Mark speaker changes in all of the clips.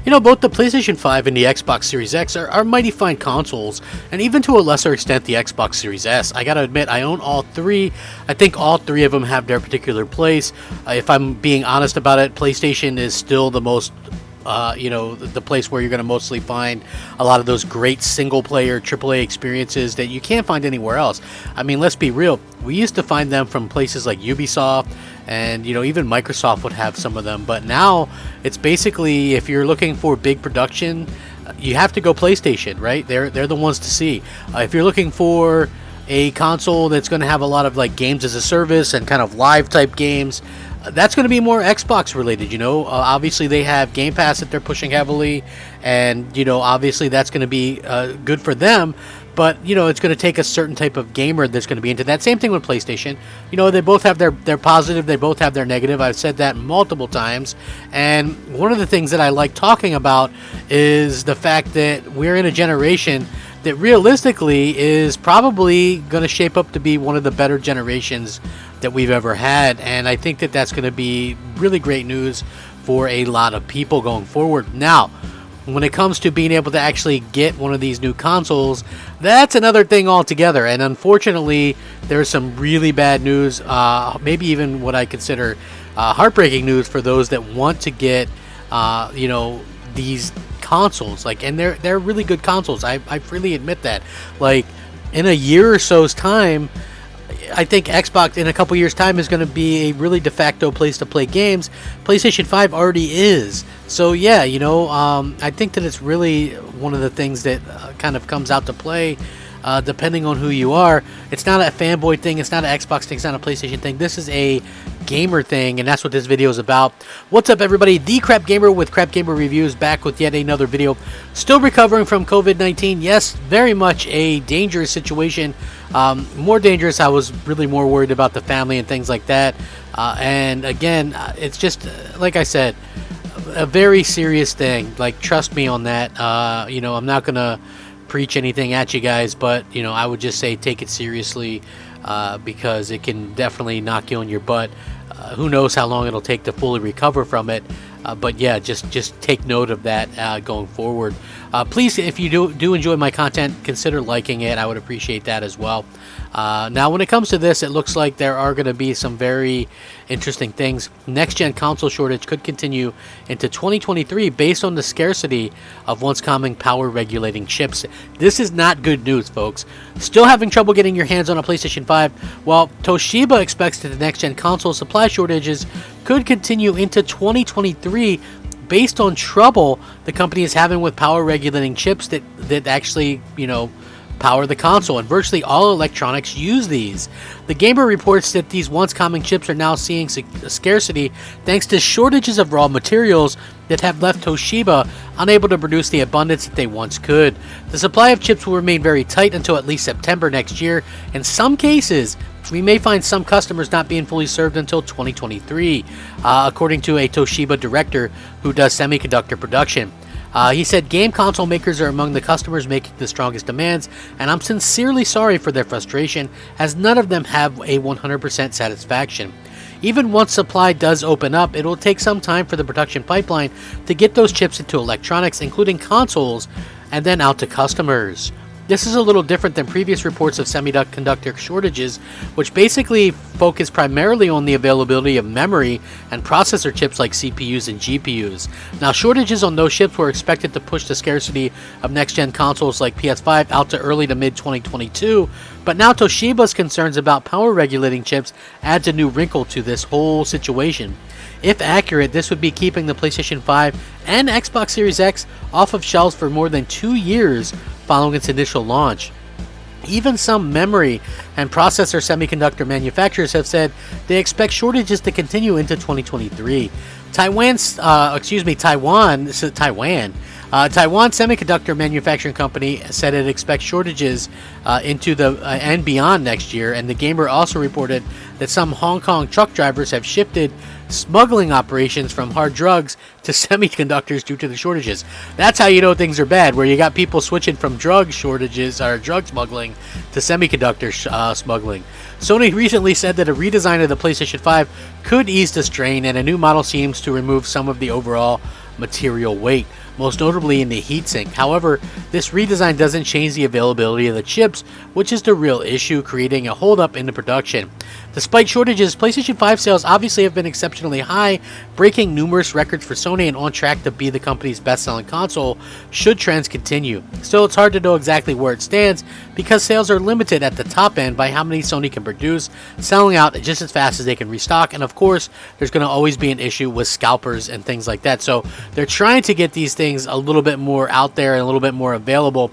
Speaker 1: You know, both the PlayStation 5 and the Xbox Series X are mighty fine consoles, and even to a lesser extent the Xbox Series S. I gotta admit, I own all three. I think all three of them have their particular place. If I'm being honest about it, PlayStation is still the most the place where you're going to mostly find a lot of those great single-player AAA experiences that you can't find anywhere else. I mean, let's be real. We used to find them from places like Ubisoft, and even Microsoft would have some of them. But now it's basically, if you're looking for big production, you have to go PlayStation, right? They're the ones to see. If you're looking for a console that's going to have a lot of like games as a service and kind of live type games, that's going to be more Xbox related. Obviously they have Game Pass that they're pushing heavily, and obviously that's going to be good for them. But it's going to take a certain type of gamer that's going to be into that. Same thing with PlayStation. They both have their positive, they both have their negative. I've said that multiple times. And one of the things that I like talking about is the fact that we're in a generation that realistically is probably going to shape up to be one of the better generations that we've ever had. And I think that that's going to be really great news for a lot of people going forward. Now, when it comes to being able to actually get one of these new consoles, that's another thing altogether. And unfortunately, there's some really bad news, maybe even what I consider heartbreaking news for those that want to get, these consoles. And they're really good consoles. I freely admit that. In a year or so's time, I think Xbox in a couple years' time is going to be a really de facto place to play games. PlayStation 5 already is. So yeah, I think that it's really one of the things that kind of comes out to play depending on who you are. It's not a fanboy thing, it's not an Xbox thing, it's not a PlayStation thing. This is a gamer thing, and that's what this video is about. What's up, everybody? The Crap Gamer with Crap Gamer Reviews, back with yet another video. Still recovering from COVID-19. Yes, very much a dangerous situation. More dangerous. I was really more worried about the family and things like that. And again, it's just like I said, a very serious thing. Trust me on that. I'm not gonna preach anything at you guys, but I would just say take it seriously, because it can definitely knock you on your butt. Who knows how long it'll take to fully recover from it, but yeah, just take note of that going forward. Please, if you do enjoy my content, consider liking it. I would appreciate that as well. Now, when it comes to this, it looks like there are going to be some very interesting things. Next-gen console shortage could continue into 2023 based on the scarcity of once common power-regulating chips. This is not good news, folks. Still having trouble getting your hands on a PlayStation 5? Well, Toshiba expects that the next-gen console supply shortages could continue into 2023 based on trouble the company is having with power-regulating chips that actually, power the console, and virtually all electronics use these. The Gamer reports that these once common chips are now seeing scarcity thanks to shortages of raw materials that have left Toshiba unable to produce the abundance that they once could. The supply of chips will remain very tight until at least September next year. In some cases, we may find some customers not being fully served until 2023, according to a Toshiba director who does semiconductor production. He said game console makers are among the customers making the strongest demands, and I'm sincerely sorry for their frustration, as none of them have a 100% satisfaction. Even once supply does open up, it will take some time for the production pipeline to get those chips into electronics, including consoles, and then out to customers. This is a little different than previous reports of semiconductor shortages, which basically focus primarily on the availability of memory and processor chips like CPUs and GPUs. Now, shortages on those chips were expected to push the scarcity of next-gen consoles like PS5 out to early to mid-2022, but now Toshiba's concerns about power-regulating chips adds a new wrinkle to this whole situation. If accurate, this would be keeping the PlayStation 5 and Xbox Series X off of shelves for more than 2 years following its initial launch. Even some memory and processor semiconductor manufacturers have said they expect shortages to continue into 2023. Taiwan Semiconductor Manufacturing Company said it expects shortages into the and beyond next year, and the Gamer also reported that some Hong Kong truck drivers have shifted smuggling operations from hard drugs to semiconductors due to the shortages. That's how you know things are bad, where you got people switching from drug shortages or drug smuggling to semiconductor smuggling. Sony recently said that a redesign of the PlayStation 5 could ease the strain, and a new model seems to remove some of the overall material weight. most notably in the heatsink. However, this redesign doesn't change the availability of the chips, which is the real issue, creating a holdup in the production. Despite shortages, PlayStation 5 sales obviously have been exceptionally high, breaking numerous records for Sony and on track to be the company's best-selling console should trends continue. Still, it's hard to know exactly where it stands because sales are limited at the top end by how many Sony can produce, selling out just as fast as they can restock, and of course, there's going to always be an issue with scalpers and things like that. So they're trying to get these things a little bit more out there and a little bit more available,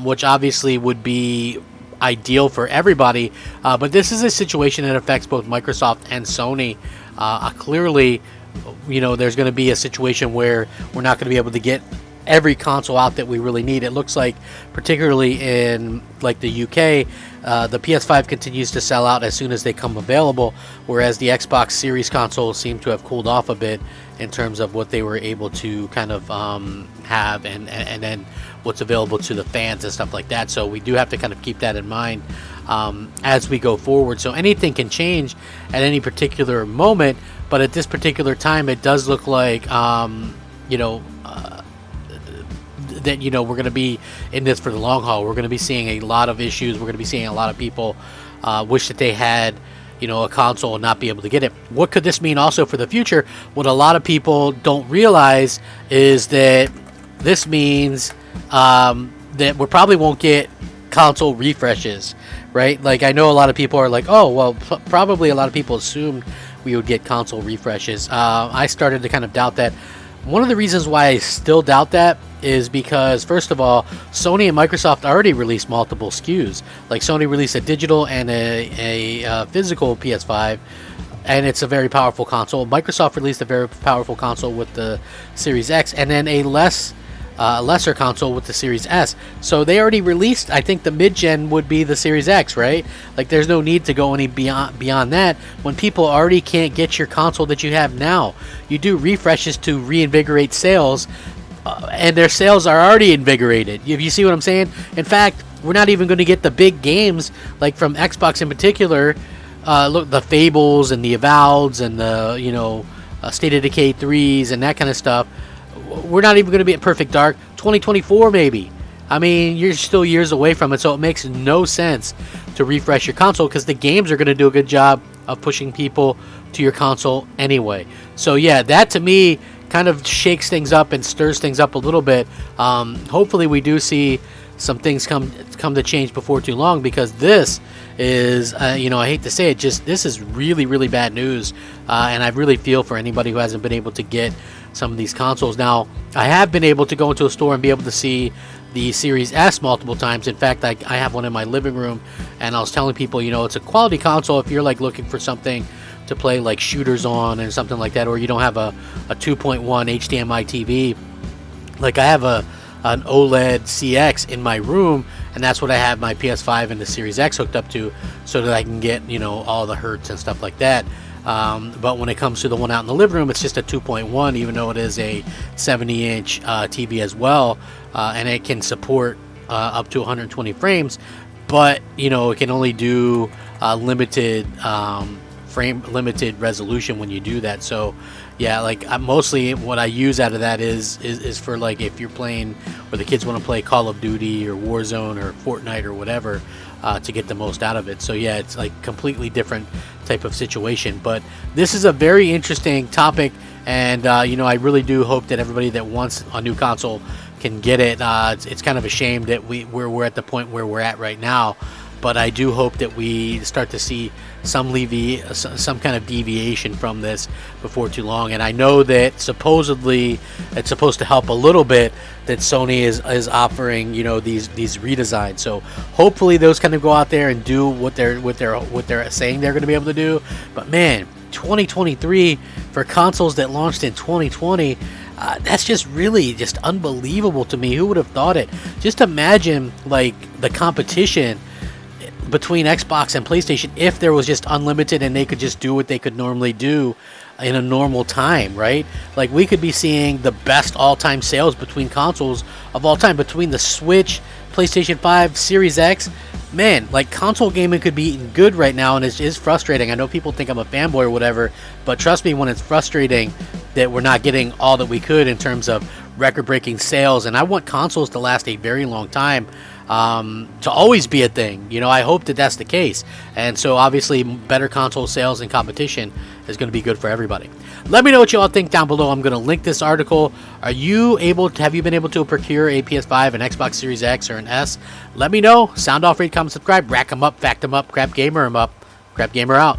Speaker 1: which obviously would be ideal for everybody, but this is a situation that affects both Microsoft and Sony. Clearly, there's going to be a situation where we're not going to be able to get every console out that we really need. It looks like, particularly in like the UK, the PS5 continues to sell out as soon as they come available, whereas the Xbox Series consoles seem to have cooled off a bit in terms of what they were able to kind of have and then what's available to the fans and stuff like that. So we do have to kind of keep that in mind as we go forward. So anything can change at any particular moment, but at this particular time, it does look like that we're going to be in this for the long haul. We're going to be seeing a lot of issues. We're going to be seeing a lot of people wish that they had a console and not be able to get it. What could this mean also for the future? What a lot of people don't realize is that this means that we probably won't get console refreshes, right? Like, I know a lot of people are like, oh, well, probably a lot of people assumed we would get console refreshes. I started to kind of doubt that. One of the reasons why I still doubt that is because, first of all, Sony and Microsoft already released multiple SKUs. Like, Sony released a digital and a physical PS5, and it's a very powerful console. Microsoft released a very powerful console with the Series X, and then a lesser console with the Series S. So they already released, I think the mid-gen would be the Series X, right? Like, there's no need to go any beyond that when people already can't get your console that you have now. You do refreshes to reinvigorate sales, and their sales are already invigorated. You see what I'm saying? In fact, we're not even going to get the big games, like from Xbox in particular. Look, the Fables and the Avoweds and the State of Decay 3s and that kind of stuff. We're not even going to be at Perfect Dark 2024 maybe. I mean, you're still years away from it, so it makes no sense to refresh your console because the games are going to do a good job of pushing people to your console anyway. So yeah, that to me kind of shakes things up and stirs things up a little bit. Hopefully we do see some things come to change before too long, because this is I hate to say it, just this is really, really bad news, and I really feel for anybody who hasn't been able to get some of these consoles. Now, I have been able to go into a store and be able to see the Series S multiple times. In fact, I have one in my living room, and I was telling people, it's a quality console if you're like looking for something to play like shooters on and something like that, or you don't have a 2.1 HDMI TV. Like, I have an OLED CX in my room, and that's what I have my PS5 and the Series X hooked up to, so that I can get all the hertz and stuff like that. But when it comes to the one out in the living room, it's just a 2.1, even though it is a 70-inch TV as well, and it can support up to 120 frames, but it can only do limited resolution when you do that. So yeah, like, mostly what I use out of that is for, like, if you're playing, or the kids want to play Call of Duty or Warzone or Fortnite or whatever, to get the most out of it. So yeah, it's like completely different type of situation. But this is a very interesting topic, and I really do hope that everybody that wants a new console can get it. It's kind of a shame that we're at the point where we're at right now, but I do hope that we start to see some kind of deviation from this before too long. And I know that supposedly it's supposed to help a little bit that Sony is offering these redesigns. So hopefully those kind of go out there and do what they're saying they're going to be able to do. But man, 2023 for consoles that launched in 2020. That's just really just unbelievable to me. Who would have thought it? Just imagine, like, the competition between Xbox and PlayStation if there was just unlimited and they could just do what they could normally do in a normal time, right? Like, we could be seeing the best all-time sales between consoles of all time, between the Switch, PlayStation 5, Series X. Man, like, console gaming could be eating good right now, and it is frustrating. I know people think I'm a fanboy or whatever, but trust me when it's frustrating that we're not getting all that we could in terms of record-breaking sales, and I want consoles to last a very long time, to always be a thing. You know, I hope that that's the case. And so obviously better console sales and competition is going to be good for everybody. Let me know what you all think down below. I'm going to link this article. Have you been able to procure a PS5, an Xbox Series X, or an S? Let me know. Sound off, rate, comment, subscribe. Rack 'em up, fact 'em up, Crap Gamer 'em up. Crap Gamer out.